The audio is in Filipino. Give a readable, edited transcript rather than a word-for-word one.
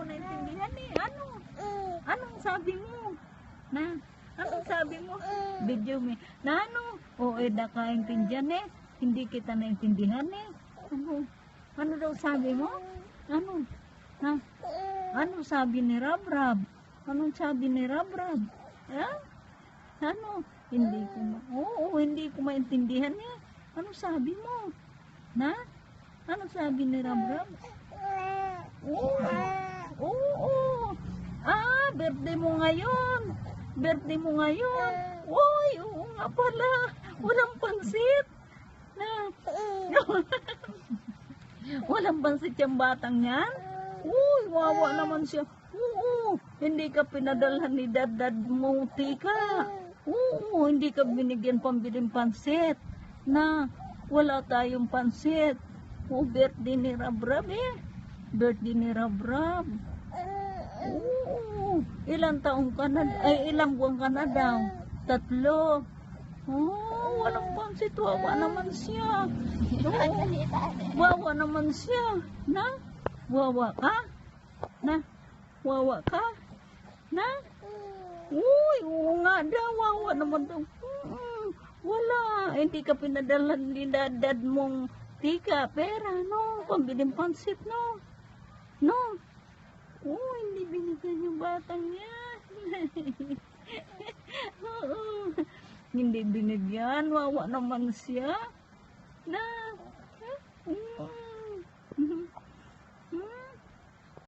naintindihan eh. Ano? Anong sabi mo? Na? Anong sabi mo? Video mo. Na ano? O nakaintindihan eh. Hindi kita naintindihan eh. Ano? Ano daw sabi mo? Ano? Ha? Ano sabi ni Rabrab? Anong sabi ni Rabrab? Ha? Ano? Hindi ko maintindihan eh. Ano sabi mo? Na? Ano sabi ni Rabrab? Oo. Birthday mo ngayon. Birthday mo ngayon. Uy, oo nga pala. Walang pansit. Na? Walang pansit yung batang yan? Uy, wawa naman siya. Oo, hindi ka pinadalhan ni dad mo, tika. Oo, hindi ka binigyan pambiling pansit. Na, wala tayong pansit. Birthday ni Rabrab eh. Birthday ni Rabrab. Oo, ilang buwan ka na daw? 3. Walang pansit. Wawa naman siya. Wawa naman siya. Na? Wawa ka? Na? Wawa ka? Na? Uy, oo nga daw. Wawa naman daw. Wala. Hindi ka pinadalan ni dad mong tika, pera, no? Pambiling pansit, no? No? Hindi binigyan yung batang yan. Hindi binigyan. Wawa naman siya. Na?